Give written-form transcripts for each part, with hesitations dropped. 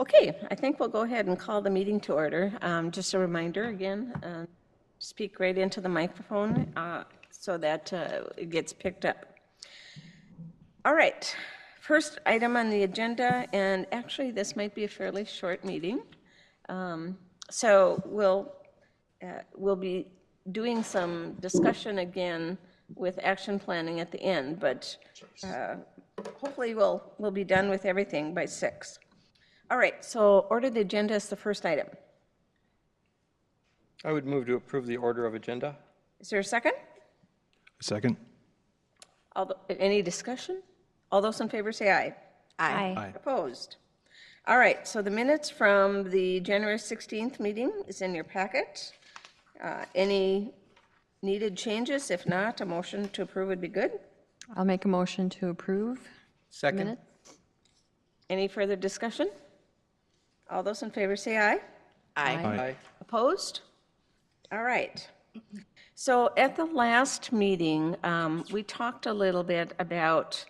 Okay, I think we'll go ahead and call the meeting to order. Just a reminder again, speak right into the microphone so that it gets picked up. All right, first item on the agenda, and actually this might be a fairly short meeting. So we'll be doing some discussion again with action planning at the end, but hopefully we'll be done with everything by 6. All right, so order the agenda is the first item. I would move to approve the order of agenda. Is there a second? Second. Any discussion? All those in favor say aye. Aye. Aye. Opposed? All right, so the minutes from the January 16th meeting is in your packet. Any needed changes? If not, a motion to approve would be good. I'll make a motion to approve. Second. Minutes. Any further discussion? All those in favor say aye. Aye. Opposed? All right. So at the last meeting, we talked a little bit about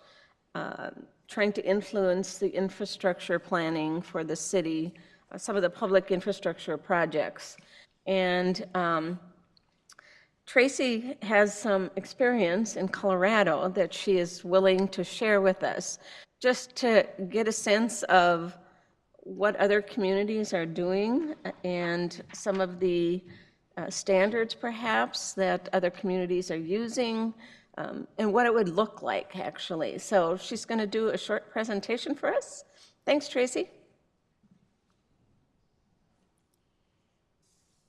trying to influence the infrastructure planning for the city, some of the public infrastructure projects. And Tracy has some experience in Colorado that she is willing to share with us, just to get a sense of what other communities are doing and some of the standards perhaps that other communities are using, and what it would look like actually. So she's going to do a short presentation for us. Thanks, Tracy.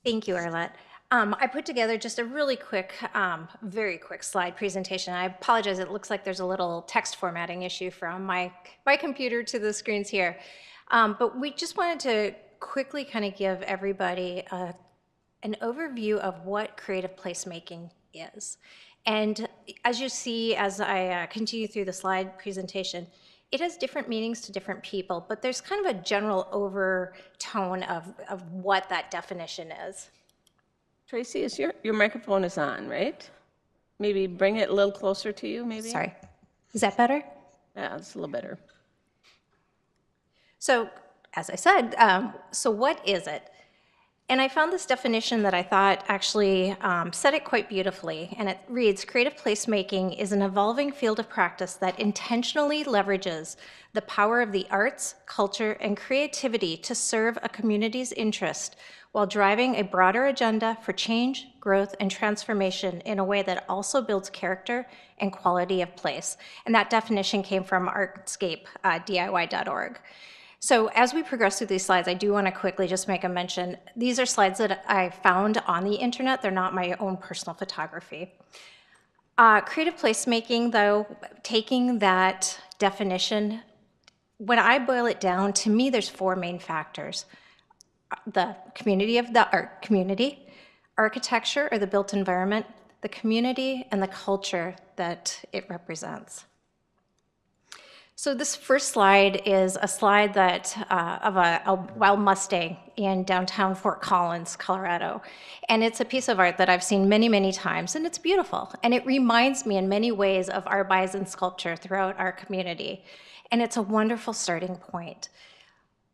Thank you, Arlette. I put together just a really quick, very quick slide presentation. I apologize, it looks like there's a little text formatting issue from my computer to the screens here. But we just wanted to quickly kind of give everybody an overview of what creative placemaking is. And as you see, as I continue through the slide presentation, it has different meanings to different people, but there's kind of a general overtone of what that definition is. Tracy, is your microphone is on, right? Maybe bring it a little closer to you, maybe? Sorry, is that better? Yeah, it's a little better. So, as I said, so what is it? And I found this definition that I thought actually said it quite beautifully, and it reads, creative placemaking is an evolving field of practice that intentionally leverages the power of the arts, culture, and creativity to serve a community's interest while driving a broader agenda for change, growth, and transformation in a way that also builds character and quality of place. And that definition came from artscape.diy.org. So as we progress through these slides, I do want to quickly just make a mention. These are slides that I found on the internet. They're not my own personal photography. Creative placemaking, though, taking that definition, when I boil it down, to me, there's 4 main factors. The community of the art community, architecture or the built environment, the community, and the culture that it represents. So this first slide is a slide that of a wild Mustang in downtown Fort Collins, Colorado. And it's a piece of art that I've seen many, many times, and it's beautiful. And it reminds me in many ways of our bison sculpture throughout our community. And it's a wonderful starting point.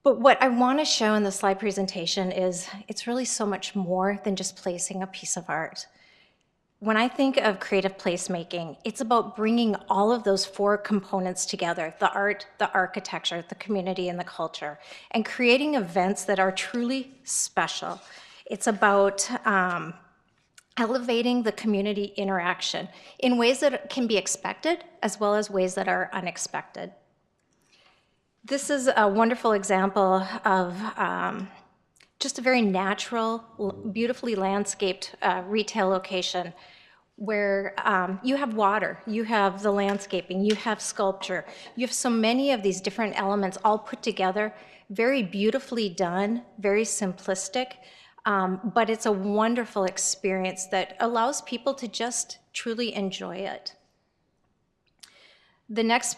But what I want to show in the slide presentation is it's really so much more than just placing a piece of art. When I think of creative placemaking, it's about bringing all of those 4 components together, the art, the architecture, the community, and the culture, and creating events that are truly special. It's about elevating the community interaction in ways that can be expected as well as ways that are unexpected. This is a wonderful example of just a very natural, beautifully landscaped retail location where you have water, you have the landscaping, you have sculpture, you have so many of these different elements all put together, very beautifully done, very simplistic, but it's a wonderful experience that allows people to just truly enjoy it. The next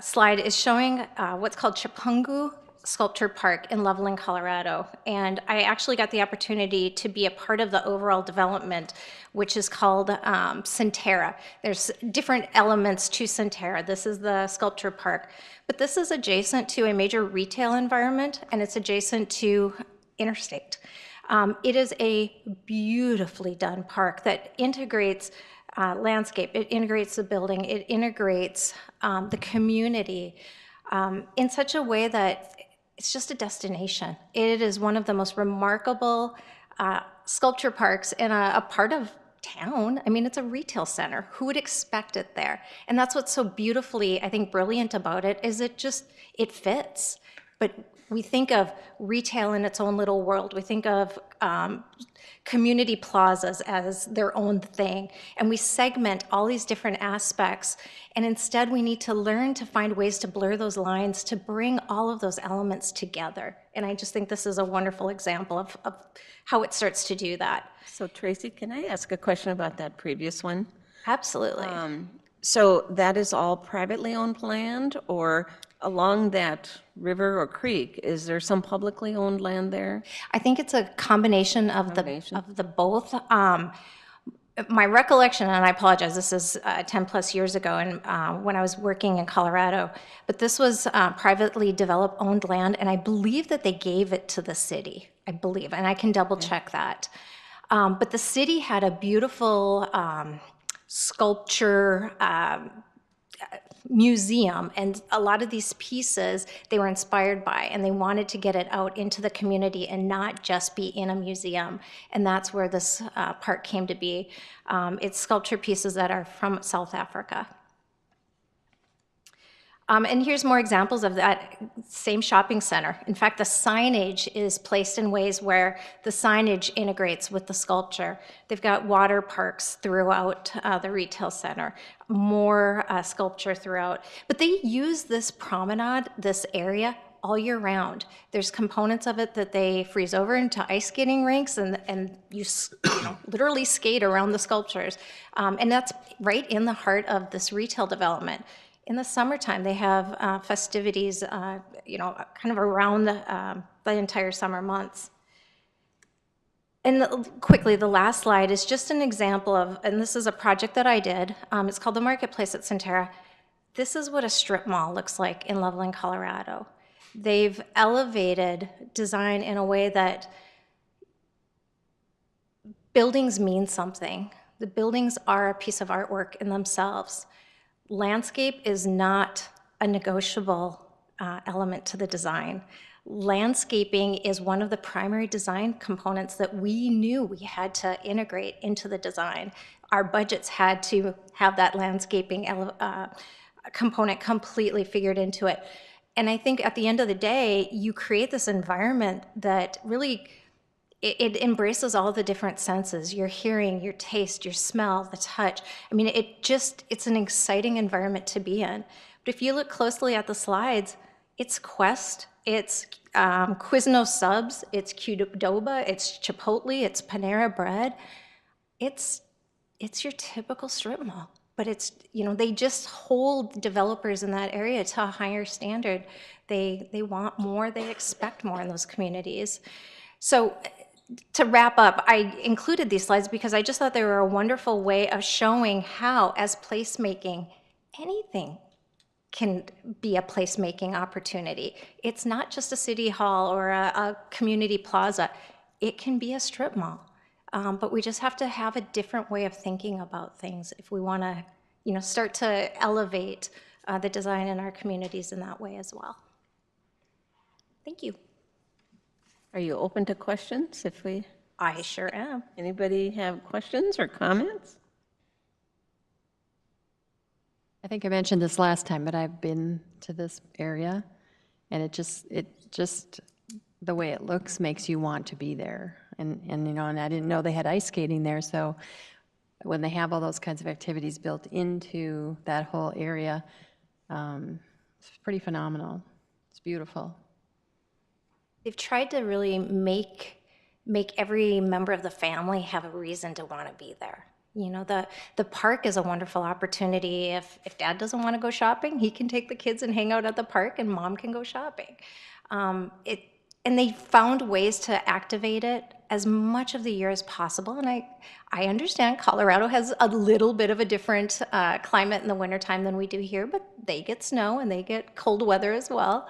slide is showing what's called Chipungu sculpture park in Loveland, Colorado. And I actually got the opportunity to be a part of the overall development, which is called Centera. There's different elements to Centera. This is the sculpture park, but this is adjacent to a major retail environment, and it's adjacent to interstate. It is a beautifully done park that integrates landscape, it integrates the building, it integrates the community in such a way that it's just a destination. It is one of the most remarkable sculpture parks in a part of town. I mean, it's a retail center. Who would expect it there? And that's what's so beautifully, I think, brilliant about it, is it fits. But we think of retail in its own little world. We think of community plazas as their own thing. And we segment all these different aspects. And instead, we need to learn to find ways to blur those lines, to bring all of those elements together. And I just think this is a wonderful example of how it starts to do that. So Tracy, can I ask a question about that previous one? Absolutely. So that is all privately owned land, or along that river or creek, is there some publicly owned land there? I think it's a combination of the both. My recollection, and I apologize, this is 10 plus years ago, and when I was working in Colorado, but this was privately developed, owned land, and I believe that they gave it to the city, I believe, and I can double check that. But the city had a beautiful sculpture museum, and a lot of these pieces they were inspired by, and they wanted to get it out into the community and not just be in a museum. And that's where this park came to be. It's sculpture pieces that are from South Africa. And here's more examples of that same shopping center. In fact, the signage is placed in ways where the signage integrates with the sculpture. They've got water parks throughout the retail center, more sculpture throughout. But they use this promenade, this area, all year round. There's components of it that they freeze over into ice skating rinks, and you literally skate around the sculptures. And that's right in the heart of this retail development. In the summertime, they have festivities, kind of around the entire summer months. And quickly, the last slide is just an example of, and this is a project that I did. It's called the Marketplace at Centera. This is what a strip mall looks like in Loveland, Colorado. They've elevated design in a way that buildings mean something. The buildings are a piece of artwork in themselves. Landscape is not a negotiable element to the design. Landscaping is one of the primary design components that we knew we had to integrate into the design. Our budgets had to have that landscaping component completely figured into it. And I think at the end of the day, you create this environment that really it embraces all the different senses, your hearing, your taste, your smell, the touch. I mean, it's an exciting environment to be in. But if you look closely at the slides, it's Quest, it's Quiznos subs, it's Qdoba, it's Chipotle, it's Panera Bread. It's your typical strip mall. But it's, they just hold developers in that area to a higher standard. They want more, they expect more in those communities. So to wrap up, I included these slides because I just thought they were a wonderful way of showing how, as placemaking, anything can be a placemaking opportunity. It's not just a city hall or a community plaza. It can be a strip mall. But we just have to have a different way of thinking about things if we want to, start to elevate the design in our communities in that way as well. Thank you. Are you open to questions I sure am. anybody have questions or comments? I think I mentioned this last time, but I've been to this area, and it just the way it looks makes you want to be there. And and I didn't know they had ice skating there, so when they have all those kinds of activities built into that whole area, it's pretty phenomenal. It's beautiful. They've tried to really make every member of the family have a reason to want to be there. The park is a wonderful opportunity. If dad doesn't want to go shopping, he can take the kids and hang out at the park, and mom can go shopping. And they found ways to activate it as much of the year as possible. And I understand Colorado has a little bit of a different climate in the wintertime than we do here, but they get snow and they get cold weather as well.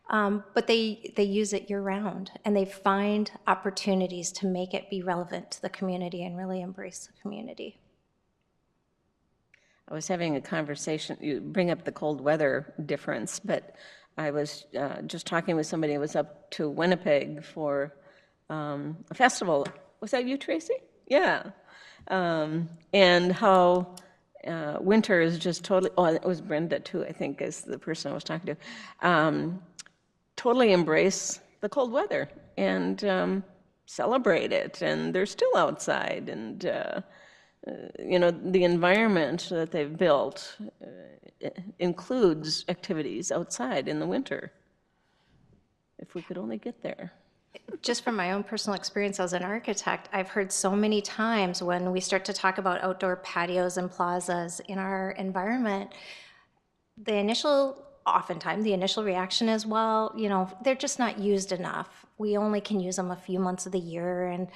But they use it year round, and they find opportunities to make it be relevant to the community and really embrace the community. I was having a conversation, you bring up the cold weather difference, but I was just talking with somebody who was up to Winnipeg for a festival. Was that you, Tracy? Yeah. And how winter is just totally, oh, it was Brenda too, I think, is the person I was talking to. Totally embrace the cold weather and celebrate it, and they're still outside, and the environment that they've built includes activities outside in the winter. If we could only get there. Just from my own personal experience as an architect, I've heard so many times when we start to talk about outdoor patios and plazas in our environment, oftentimes the initial reaction is, well, they're just not used enough. We only can use them a few months of the year, and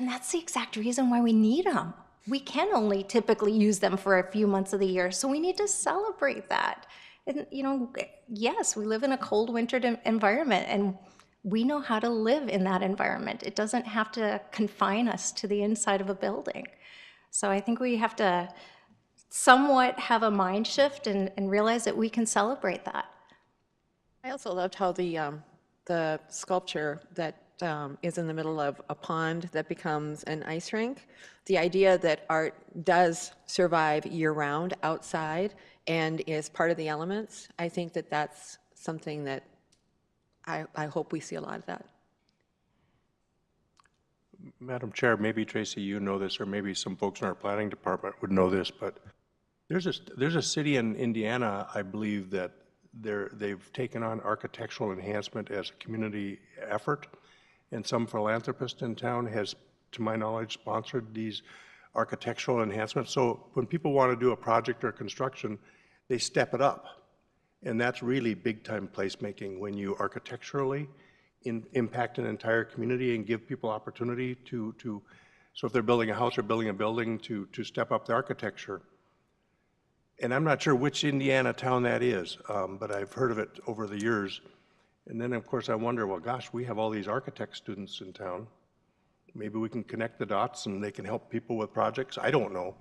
that's the exact reason why we need them. We can only typically use them for a few months of the year, so we need to celebrate that. And, yes, we live in a cold wintered environment, and we know how to live in that environment. It doesn't have to confine us to the inside of a building. So I think we have to somewhat have a mind shift and realize that we can celebrate that. I also loved how the sculpture that is in the middle of a pond that becomes an ice rink, the idea that art does survive year-round outside and is part of the elements, I think that that's something that I hope we see a lot of that. Madam Chair, maybe Tracy, you know this, or maybe some folks in our planning department would know this, but there's a city in Indiana, I believe, that they've taken on architectural enhancement as a community effort, and some philanthropist in town has, to my knowledge, sponsored these architectural enhancements. So when people want to do a project or construction, they step it up. And that's really big-time placemaking, when you architecturally impact an entire community and give people opportunity so if they're building a house or building a building, to step up the architecture. And I'm not sure which Indiana town that is, but I've heard of it over the years. And then, of course, I wonder, well, gosh, we have all these architect students in town. Maybe we can connect the dots and they can help people with projects. I don't know.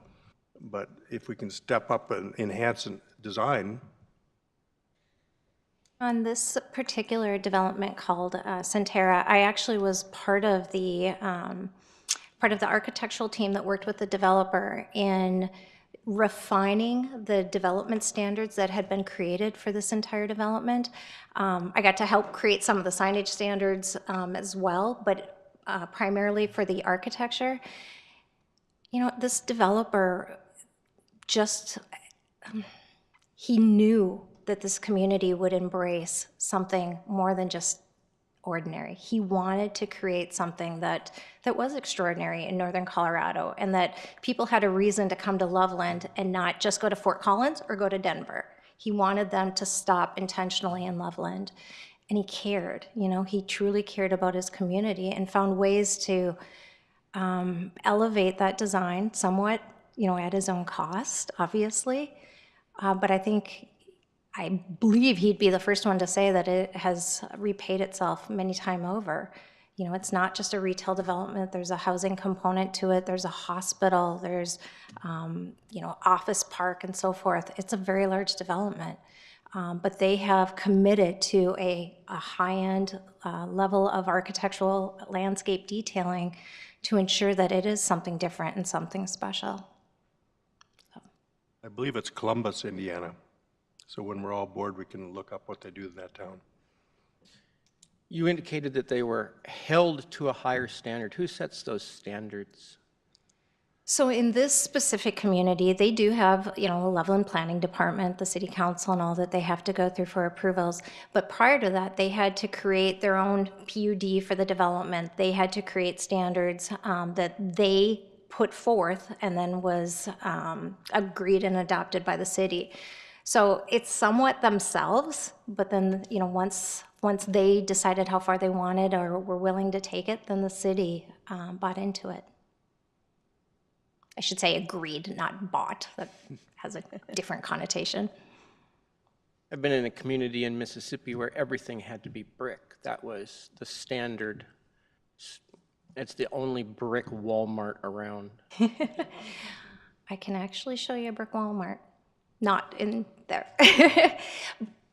But if we can step up and enhance and design. On this particular development called Centera, I actually was part of the architectural team that worked with the developer in refining the development standards that had been created for this entire development. I got to help create some of the signage standards as well, but primarily for the architecture. This developer he knew that this community would embrace something more than just ordinary. He wanted to create something that was extraordinary in northern Colorado, and that people had a reason to come to Loveland and not just go to Fort Collins or go to Denver. He wanted them to stop intentionally in Loveland, and he cared. He truly cared about his community and found ways to elevate that design somewhat, at his own cost, obviously. But I believe he'd be the first one to say that it has repaid itself many times over. It's not just a retail development. There's a housing component to it. There's a hospital. There's, office park and so forth. It's a very large development. But they have committed to a high-end level of architectural landscape detailing to ensure that it is something different and something special. I believe it's Columbus, Indiana. So when we're all bored, we can look up what they do in that town. You indicated that they were held to a higher standard. Who sets those standards? So in this specific community, they do have, a Loveland Planning Department, the city council and all that they have to go through for approvals. But prior to that, they had to create their own PUD for the development. They had to create standards that they put forth and then was agreed and adopted by the city. So it's somewhat themselves, but then, once once they decided how far they wanted or were willing to take it, then the city bought into it. I should say agreed, not bought. That has a different connotation. I've been in a community in Mississippi where everything had to be brick. That was the standard. It's the only brick Walmart around. I can actually show you a brick Walmart. Not in there.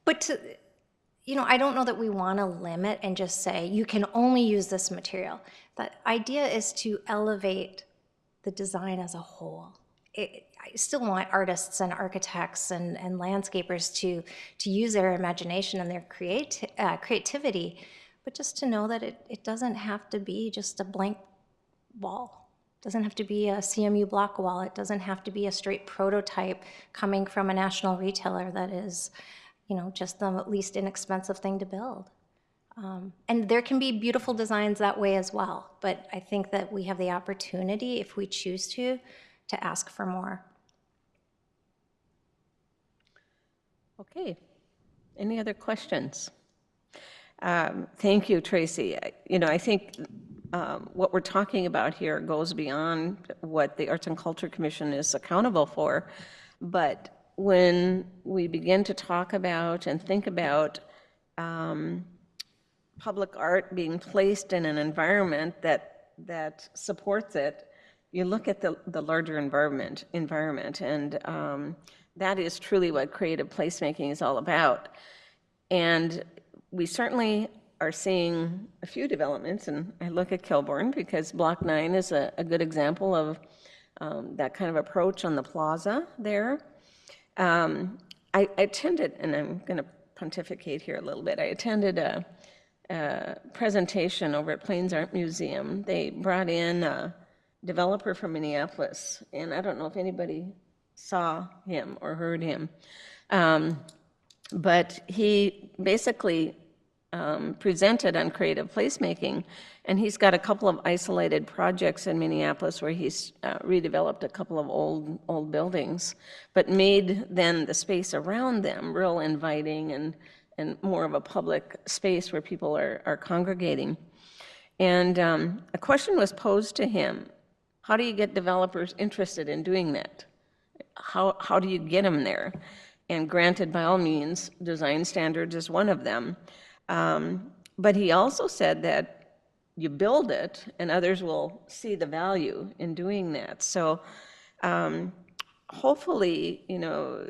But, I don't know that we want to limit and just say, you can only use this material. The idea is to elevate the design as a whole. I still want artists and architects and landscapers to use their imagination and their creativity, but just to know that it doesn't have to be just a blank wall. It doesn't have to be a CMU block wall. It doesn't have to be a straight prototype coming from a national retailer that is, just the least inexpensive thing to build. And there can be beautiful designs that way as well, but I think that we have the opportunity, if we choose to ask for more. Okay. Any other questions? Thank you, Tracy. I think what we're talking about here goes beyond what the Arts and Culture Commission is accountable for, but when we begin to talk about and think about public art being placed in an environment that supports it, you look at the larger environment, and that is truly what creative placemaking is all about. And we certainly are seeing a few developments, and I look at Kilbourne because Block 9 is a good example of that kind of approach on the plaza there. I attended, and I'm going to pontificate here a little bit, I attended a presentation over at Plains Art Museum. They brought in a developer from Minneapolis, and I don't know if anybody saw him or heard him, but he basically presented on creative placemaking, and he's got a couple of isolated projects in Minneapolis where he's redeveloped a couple of old buildings, but made then the space around them real inviting and more of a public space where people are congregating. And a question was posed to him: how do you get developers interested in doing that? How do you get them there? And granted, by all means, design standards is one of them. But he also said that you build it and others will see the value in doing that. So hopefully,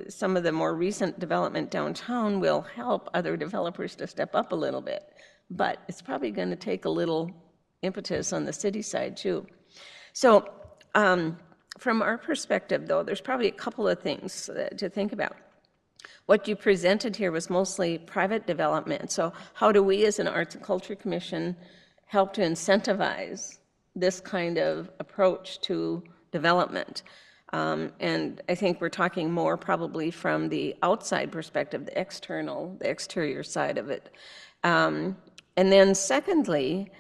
some of the more recent development downtown will help other developers to step up a little bit. But it's probably going to take a little impetus on the city side too. So from our perspective, though, there's probably a couple of things to think about. What you presented here was mostly private development. So how do we as an Arts and Culture Commission help to incentivize this kind of approach to development? And I think we're talking more probably from the outside perspective, the exterior side of it. And then secondly,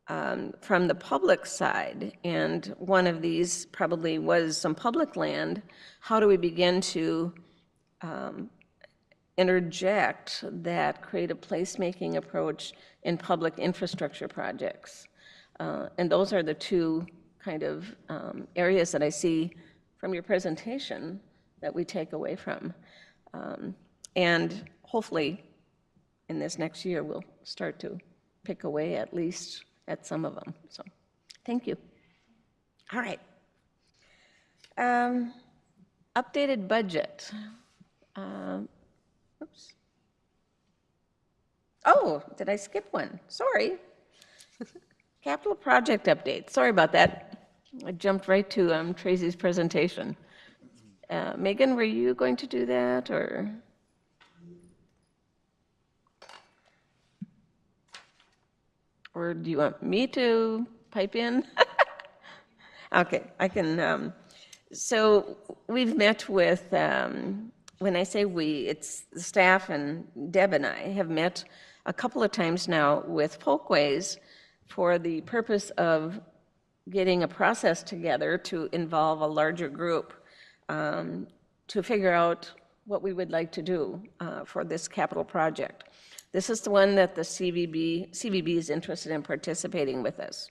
from the public side, and one of these probably was some public land, how do we begin to interject that creative placemaking approach in public infrastructure projects? And those are the two kind of areas that I see from your presentation that we take away from. And hopefully in this next year, we'll start to pick away at least at some of them. So thank you. All right. Updated budget. Oops. Oh, did I skip one? Sorry. Capital project update. Sorry about that. I jumped right to Tracy's presentation. Megan, were you going to do that, or? Or do you want me to pipe in? Okay, I can. So we've met with, when I say we, it's the staff, and Deb and I have met a couple of times now with Folkways for the purpose of getting a process together to involve a larger group to figure out what we would like to do for this capital project. This is the one that the CVB is interested in participating with us.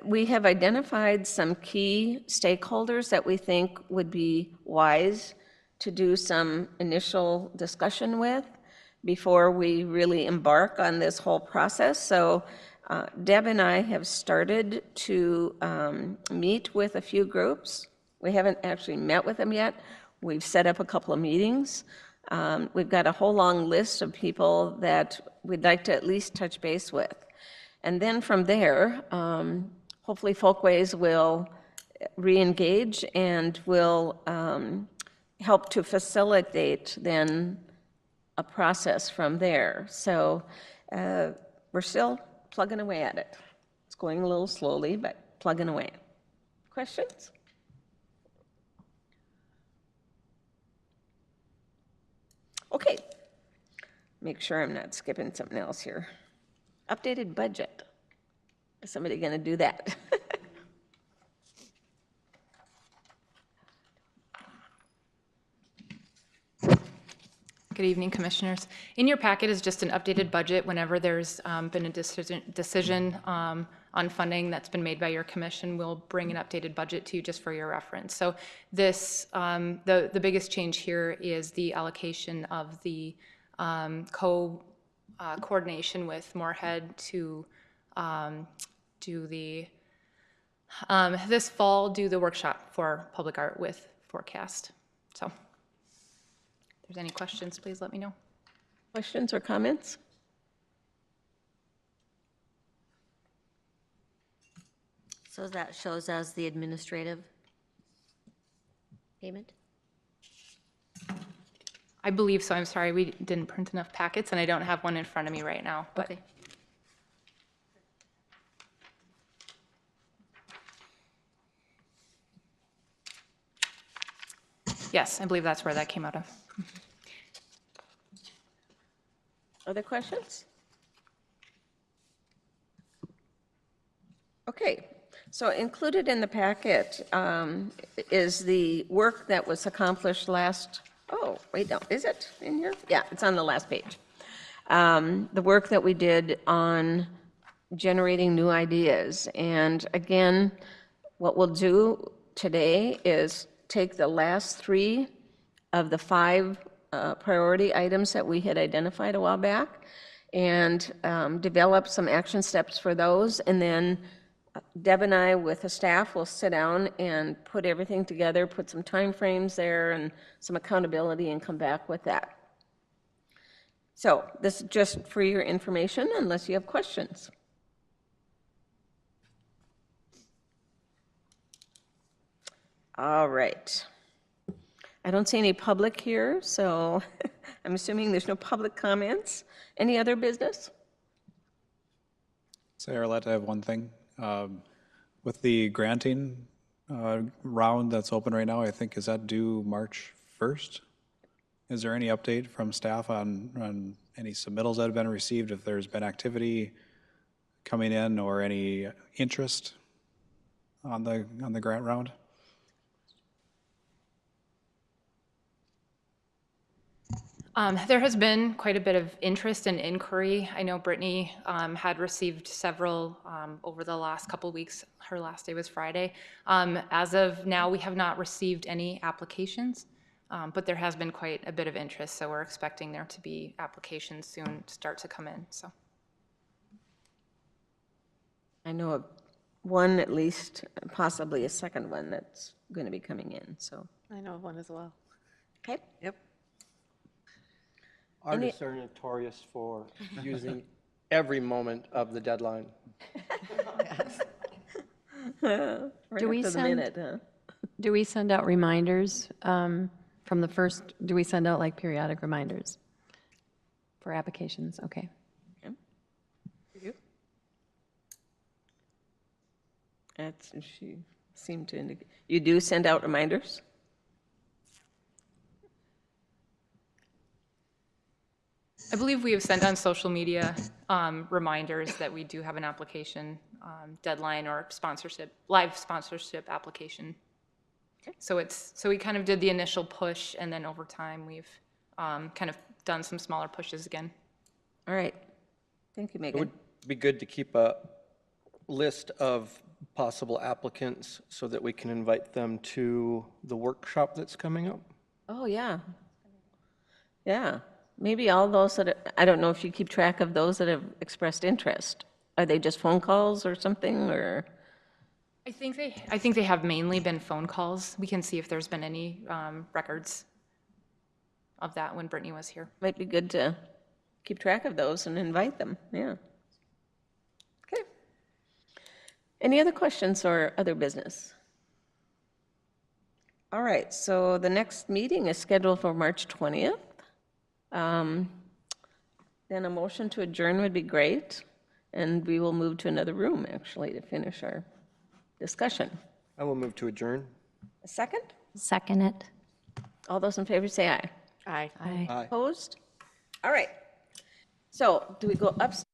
We have identified some key stakeholders that we think would be wise to do some initial discussion with before we really embark on this whole process. So Deb and I have started to meet with a few groups. We haven't actually met with them yet. We've set up a couple of meetings. We've got a whole long list of people that we'd like to at least touch base with. And then from there, hopefully Folkways will re-engage and will help to facilitate then a process from there. So we're still plugging away at it. It's going a little slowly, but plugging away. Questions? Okay. Make sure I'm not skipping something else here. Updated budget. Is somebody going to do that? Good evening, Commissioners. In your packet is just an updated budget whenever there's been a decision on funding that's been made by your commission. We'll bring an updated budget to you just for your reference. So this, the biggest change here is the allocation of the coordination with Moorhead to do the, this fall, do the workshop for public art with forecast. So. If there's any questions, please let me know. Questions or comments? So that shows as the administrative payment? I believe so. I'm sorry, we didn't print enough packets, and I don't have one in front of me right now. But Okay. yes, I believe that's where that came out of. Other questions? Okay, so included in the packet is the work that was accomplished last, oh, wait, no, is it in here? Yeah, it's on the last page. The work that we did on generating new ideas. And again, what we'll do today is take the last 3 of the 5 priority items that we had identified a while back and develop some action steps for those. And then Deb and I with the staff will sit down and put everything together, put some time frames there and some accountability and come back with that. So this is just for your information unless you have questions. All right. I don't see any public here, so I'm assuming there's no public comments. Any other business? Sarah, I have one thing. With the granting round that's open right now, I think, is that due March 1st? Is there any update from staff on any submittals that have been received, if there's been activity coming in or any interest on the grant round? There has been quite a bit of interest and inquiry. I know Brittany had received several over the last couple of weeks. Her last day was Friday. As of now, we have not received any applications, but there has been quite a bit of interest, so we're expecting there to be applications soon start to come in. So, I know of one at least, possibly a second one that's going to be coming in, so. I know of one as well. Okay. Yep. Artists are notorious for using every moment of the deadline. Right Do we up to the send- minute, huh? Do we send out reminders from the first, do we send out like periodic reminders for applications? Okay. That's, she seemed to indicate, you do send out reminders? I believe we have sent on social media reminders that we do have an application deadline or sponsorship, live sponsorship application. So we kind of did the initial push, and then over time we've kind of done some smaller pushes again. All right. Thank you, It Megan. would be good to keep a list of possible applicants so that we can invite them to the workshop that's coming up. Oh, yeah. Yeah. Maybe all those I don't know if you keep track of those that have expressed interest. Are they just phone calls or something, or? I think they have mainly been phone calls. We can see if there's been any records of that when Brittany was here. Might be good to keep track of those and invite them, yeah. Okay. Any other questions or other business? All right, so the next meeting is scheduled for March 20th. Then a motion to adjourn would be great, and we will move to another room, actually, to finish our discussion. I will move to adjourn. A second? Second it. All those in favor say aye. Aye. Aye. Opposed? All right. So do we go upstairs?